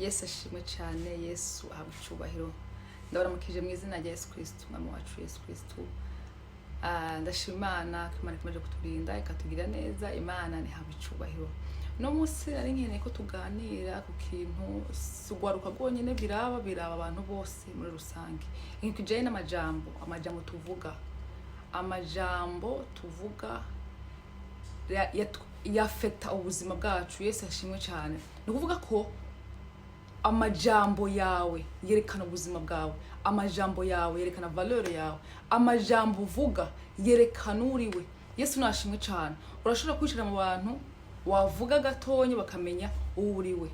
Yesu ashimwe cyane. Yesu ahabwa icyubahiro. Ndabaramukije mu izina rya Yesu Kristo, mwami wacu Yesu Kristo. Ndashima Imana ko Imana ikomeje kuturinda ikatugira neza. Imana ntihabwa icyubahiro. No munsi ari nkeneye ko tuganira ku kintu sugwaruka rwonyene biraba abantu bose muri rusange. Inkijanye amajambo tuvuga. Amajambo tuvuga yafeta ubuzima bwacu. Yesu ashimwe cyane. Ni kuvuga ko amajambo yawe yerekana ubuzima bwawe, amajambo yawe yerekana valeur yawe, amajambo uvuga yerekana uriwe. Yesu nashimwe cyane. Urashobora kwishira mu bantu wavuga gatonye bakamenya uriwe.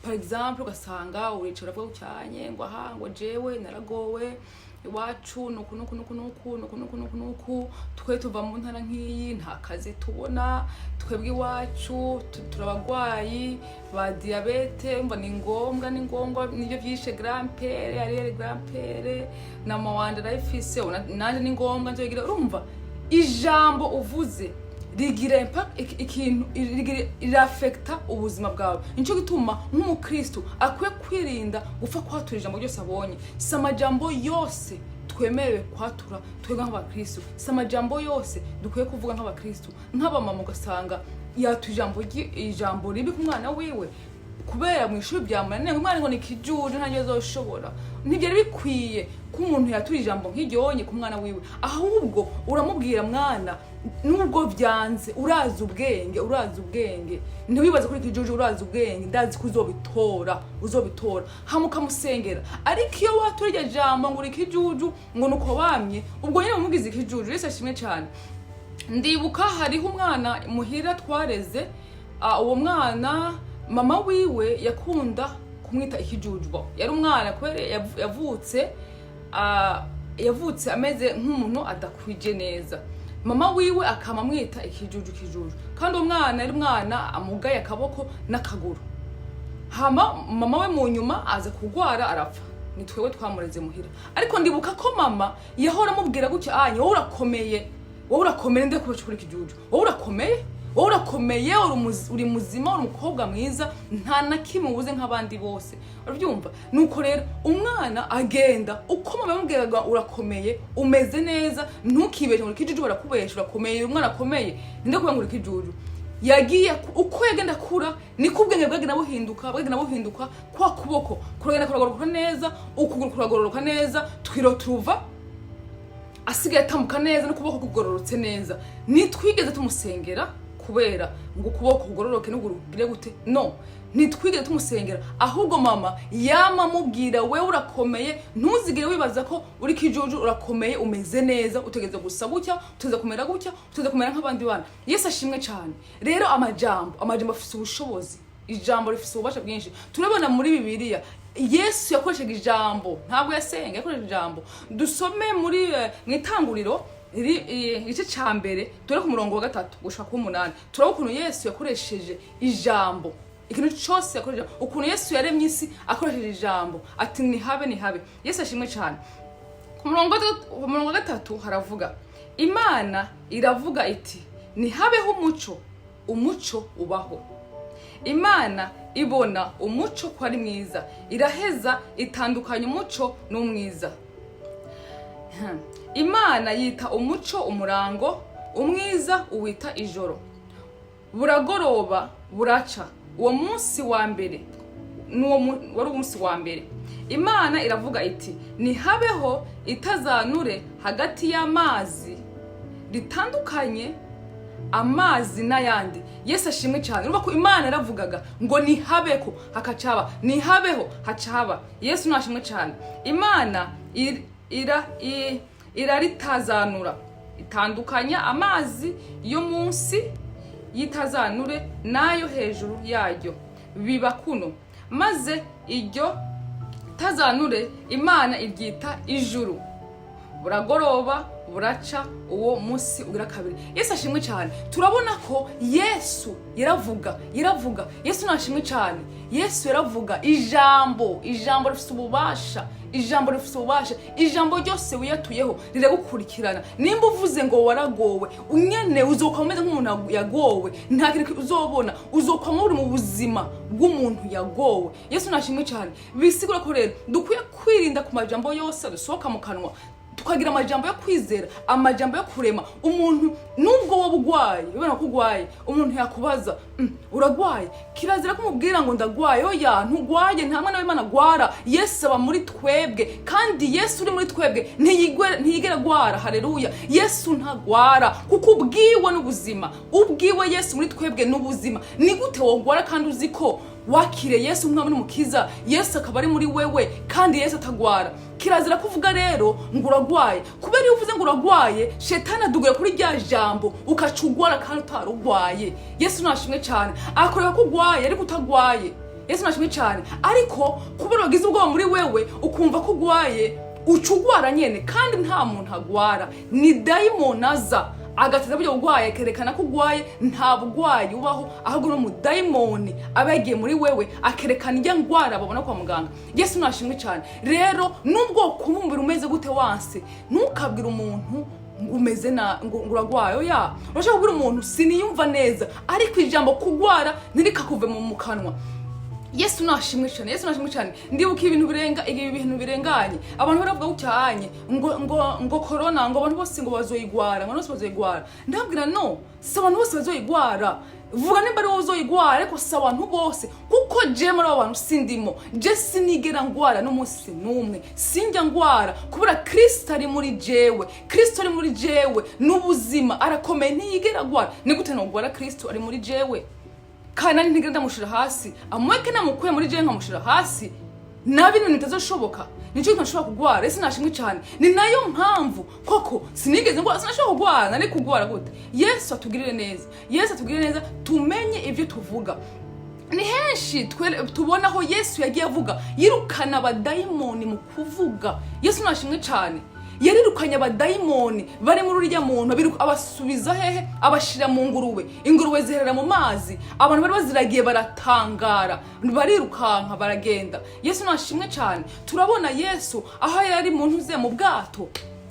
Par exemple ugasanga uricara avuga cyane ngo aha ngo jewe naragowe iwacu nuku twe tuva mu ntara nk'iyi nta kazi tubona, twebwe iwacu turabagwayi ba diabete, umva ni ngombwa nivyo vyishe grand-père ariere grand-père na mawanda rayifise nanje ni ngombwa nzogira. Urumva ijambo uvuze rigira impact ikintu iraffecta ubuzima bwawe. Nico gituma nk'umukristo akwiye kwirinda gupfa kwatura ijambo ryose abonye. Si amajambo yose twemerewe kwatura twebwe nk'abakristo, si amajambo yose dukwiye kuvuga nk'abakristo. Nk'abamama ugasanga ijambo ribi ku mwana wiwe kubera mu ishuri byamunaniye, umwana ngo nikijuje ntangiye azoshobora. Ntibyari bikwiye ko umuntu yatura ijambo nk'iryonye ku mwana wiwe, ahubwo uramubwira mwana nubwo byanze urazi ubwenge ntiwibaze kuri kijuje, urazi ubwenge ndazi ko uzobitora hamuka musengera. Ariko iyo watura iryo jambo ngo rikijuju ngo nuko bamye, ubwo nyine umugize ikijuju. Yesu ashimwe cyane. Ndibuka hariho umwana muhira twareze, uwo mwana mama wiwe yakunda kumwita ikijuju. Yari umwana kwere yavutse ameze nk'umuntu adakwije neza. Mama wiwe akamamwita ikijuju. Kandi umwana yari umwana amugaye akaboko n'akaguru. Mama we mu nyuma aza kugwara arapfa. Ni twewe twamureze muhira. Ariko ndibuka ko mama yahora amubwira gutya, wowe urakomeye nde kubacukura ikijuju. Wowe urakomeye uri muzima, uri umukobwa mwiza, nta na kimwe ubuze nk'abandi bose. Urabyumva? Nuko rero umwana agenda uko mama yamubwiraga urakomeye, umeze neza, ntukibeshe ngo ikijuju barakubesha, urakomeye, umwana akomeye nde kuba ngo ikijuju. Yagiye uko yagenda kura niko ubwenge bwagenda buhinduka, kwa kuboko kuragenda kuragoroka neza, ukuguru kuragoroka neza, twiro turuva asigaye atamuka neza n'ukuboko kugororotse neza. Nitwigeze tumusengera kubera ngo ukuboko kugororoke n'ugurugire gute? No, nitwigeze tumusengera, ahubwo mama yama mubwira wewe urakomeye, ntuzigire wibaza ko uri kijuju, urakomeye, umeze neza, utegeze gusa gutya, uteze kumera gutya, uteze kumera nk'abandi bana. Yesu ashimwe cyane. Rero amajambo afite ubushobozi, ijambo rifite ububasha bwinshi. Turabona muri Bibiliya Yesu yakoresheje ijambo, ntabwo yasenga, yakoresheje ijambo. Dusome muri mwitanguriro igice ca mbere turi ku murongo wa 3 gushaka ku 8. Turabona ukuntu Yesu yakoresheje ijambo. Ikintu cyose yakoresheje, ukuntu Yesu yaremye isi akoresheje ijambo, ati ni habe. Yesu ashimwe cyane. Ku murongo wa 3 haravuga, Imana iravuga iti ni habeho umuco ubaho. Imana ibona umuco ko ari mwiza, iraheza itandukanya umuco n'umwiza. Imana yita umuco umurango, umwiza uwita ijoro. Buragoroba buraca. Uwo munsi wa mbere wari umunsi wa mbere. Imana iravuga iti ni habeho itazanure hagati y'amazi ritandukanye amazi n'ayandi. Yesu ashimwe cyane. Urumva ko Imana yaravugaga ngo ni habeko hakacaba, ni habeho hacaba. Yesu nashimwe cyane. Imana iraritazanura, itandukanya amazi yo munsi yitazanure nayo hejuru yayo, biba kuno. Maze iryo tazanure Imana iryita ijuru. Buragoroba buraca uwo munsi ugira kabiri. Yesu ashimwe cyane. Turabona ko Yesu yaravuga Yesu nashimwe cyane. Yesu yaravuga ijambo rifite ububasha, ijambo ryose wiyatuyeho riragukurikirana. Nimba uvuze ngo waragowe, unyene uzokomeza nk'umuntu yagowe, nta kintu uzobona, uzokwama uri mu buzima bw'umuntu yagowe. Yesu nashimwe cyane. Bisigura ko rero dukwiye kwirinda ku majambo yose dusohoka mu kanwa, tukagira amajambo yo kwizera, amajambo yo kurema. Umuntu nubwo wowe ugwaye, ubona ko ugwaye, umuntu yakubaza uragwaye, kirazira kumubwira ngo ndagwaye. Oya, ntugwaye, nta mwana w'Imana agwara. Yesu aba muri twebwe, kandi Yesu uri muri twebwe ntiyigera gwara. Haleluya. Yesu ntagwara kuko ubwiwe n'ubuzima, ubwiwe Yesu muri twebwe n'ubuzima. Ni gute wogwara kandi uzi ko wakire Yesu nk'umwami n'umukiza, Yesu akaba ari muri wewe, kandi Yesu atagwara? Kirazira kuvuga rero ngo uragwaye, kubera iyo uvuze ngo uragwaye, shetani aduguye kuri rya jambo ukacugwara kandi utarugwaye. Yesu nashimwe cyane. Akorera ko ugwaye ariko utagwaye. Yesu nashimwe cyane. Ariko kubera wagize ubwoba muri wewe ukumva ko ugwaye, ucugwara nyene, kandi nta muntu agwara. Ni dayimoni aza agateza buryo ugwaye, akerekana ko ugwaye. Nta bugwayi ubaho, ahubwo no mudayimoni aba yagiye muri wewe akerekana ijya ngwara babona kwa muganga. Yesu nashimwe cyane. Rero nubwo kumumbira umeze gute wanse, ntukabwira umuntu ngo umeze ngo uragwaye. Oya, urashaka kubwira umuntu siniyumva neza, ariko ijambo kugwara ntirikakuve mu kanwa. Yesu nashimwe cyane. Yesu nashimwe cyane. Ndibuka ibintu birenganye. Abantu baravuga ucyanye ngo corona, ngo abantu bose ngo bazoyigwara, ngo bose bazoyigwara. Ndabwira no, si abantu bose bazoyigwara. Vuga nimba ari wowe uzoyigwara, ariko si abantu bose, kuko je muri abo bantu sindimo. Je sinigera ngwara n'umunsi n'umwe, sinjya ngwara kubera Kristo ari muri jewe. Kristo ari muri jewe n'ubuzima, arakomeye, ntiyigera gwara. Ni gute no gwara Kristo ari muri jewe? Kana ntigenda ndamushira hasi, amweke namukuye muri je nkamushira hasi, nabi ibintu bitazoshoboka. Nico ntashobora kugwara. Yesu nashimwe cyane. Ni nayo mpamvu koko sinigeze ngo sinashobora kugwara, nari kugwara gute? Yesu atugirire neza. Yesu atugirire neza, tumenye ivyo tuvuga. Ni henshi tubona aho Yesu yagiye avuga yirukana abadayimoni mu kuvuga. Yesu nashimwe cyane. Yarirukanye abadayimoni bari muri urya muntu, abasubiza hehe? Abashira mu ngurube. Ingurube ziherera mu mazi, abantu bari baziragiye baratangara, barirukanka baragenda. Yesu nashimwe cyane. Turabona Yesu aho yari muntu uze mu bwato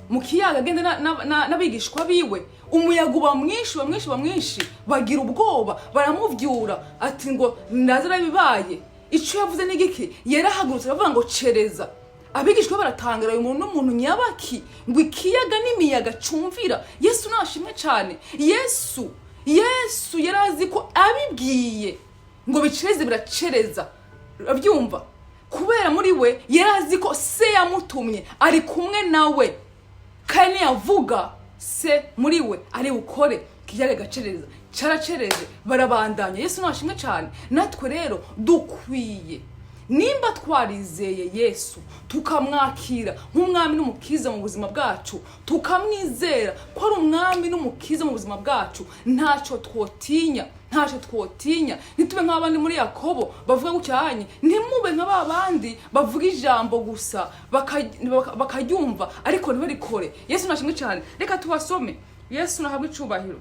mu kiyaga agenda n'abigishwa biwe, umuyaga uba mwinshi, bagira ubwoba, baramuvyura ati ngo ndazira bibaye. Ico yavuze n'igiki? Yarahagurutse avuga ngo cereza. Abigishwa baratangara, uyu muntu n'umuntu nyabaki, ngo ikiyaga n'imiyaga cumvira. Yesu nashimwe cyane. Yesu yarazi ko abibwiye ngo bicereze biracereza. Abyumva kubera muri we yarazi ko se yamutumye ari kumwe nawe, kandi yavuga se muri we ari ukore kiyaga gacereza. Caracereze, barabandanya. Yesu nashimwe cyane. Natwe rero dukwiye, nimba twarizeye Yesu tukamwakira nk'umwami n'umukiza mu buzima bwacu, tukamwizera ko ari umwami n'umukiza mu buzima bwacu, ntacyo twotinya. Ntitube nk'abandi muri Yakobo bavuga gucyanye, ntimube nk'abandi bavuga ijambo gusa bakaryumva ariko ntibarikore. Yesu nashimwe cyane. Reka tubasome. Yesu nahabwe icubahiro.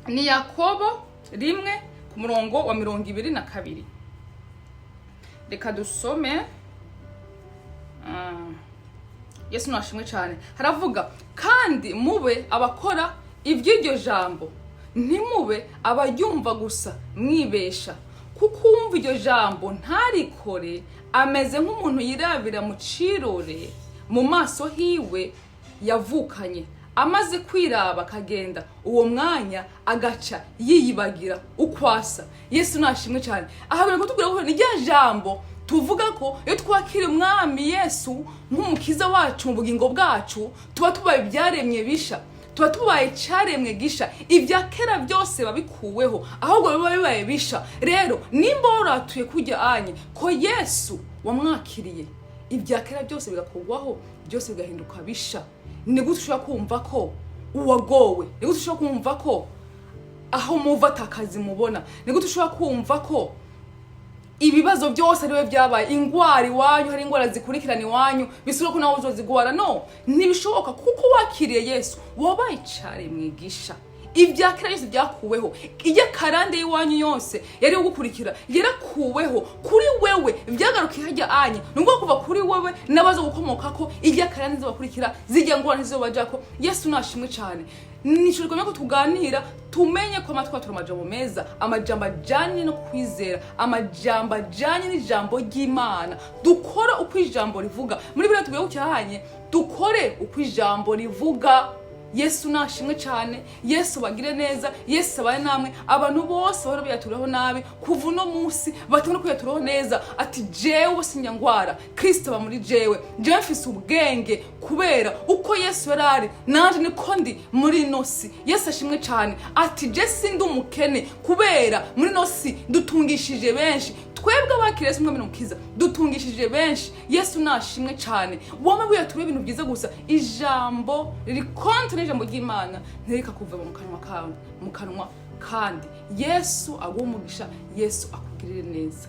Ni Yakobo 1 ku murongo wa 22. Reka dusome. Yesu nashimwe cyane. Haravuga, kandi mube abakora iby'iryo jambo, ntimube abayumva gusa mwibesha, kuko umva iryo jambo ntarikore ameze nk'umuntu yirabira mu cirore mu maso hiwe yavukanye, amaze kwiraba akagenda, uwo mwanya agaca yiyibagira ukwasa. Yesu nashimwe cyane. Ahabira kutubwira ko ni rya jambo tuvuga ko iyo twakira umwami Yesu nk'umukiza wacu mu bugingo bwacu, tuba tubaye ibyaremye bisha, tuba tubaye cyaremwe gisha. Ibya kera byose babikuweho, ahubwo biba bibaye bisha. Rero nimba uratuye kujya anye ko Yesu wamwakiriye, ibya kera byose bigakugwaho, byose bigahinduka bisha. Ni gute ushobora kumva ko uwagowe? Ni gute ushobora kumva ko aho muva atakazi mubona? Ni gute ushobora kumva ko ibibazo byose ariwe byabaye, ingwara iwanyu, hari ingwara zikurikirana iwanyu bisubira ko nawe uzozigwara. No, ntibishoboka, kuko wakiriye Yesu wabaye icari mwigisha. Ibya kera Yesu byakuweho, ijya karande y'iwanyu yose yari ugukurikira yarakuweho kuri wewe, byagarukiye hajya anya nubwo kuva kuri wewe nabazo gukomoka ko ijya karande zibakurikira zijya ngorane zizobajako. Yesu nashimwe cyane. Nishurwa ko tuganira tumenye ko amatwa turamaje mu meza, amajambo ajanye no kwizera, amajambo ajanye n'ijambo ry'Imana. Dukora uko ijambo rivuga. Muri bira tugiye cyahanye, dukore uko ijambo rivuga. Yesu nashimwe cyane. Yesu bagire neza. Yesu abaye namwe. Abantu bose bahora biyaturaho nabi kuva no munsi batona kuyaturaho neza, ati jewe sinyangwara, Kristo ba muri jewe mfise ubwenge kubera uko Yesu yarari nanje niko ndi muri nosi. Yesu ashimwe cyane, ati je sindi umukene kubera muri nosi dutungishije benshi. Twebwe abakiriye Yesu mwami n'umukiza dutungishije benshi. Yesu nashimwe cyane. Wome buyature ibintu byiza gusa, ijambo riri kontra n'ijambo ry'Imana ntereka kuva mu kanwa kawe, mu kanwa kandi Yesu agumugisha. Yesu akugirire neza.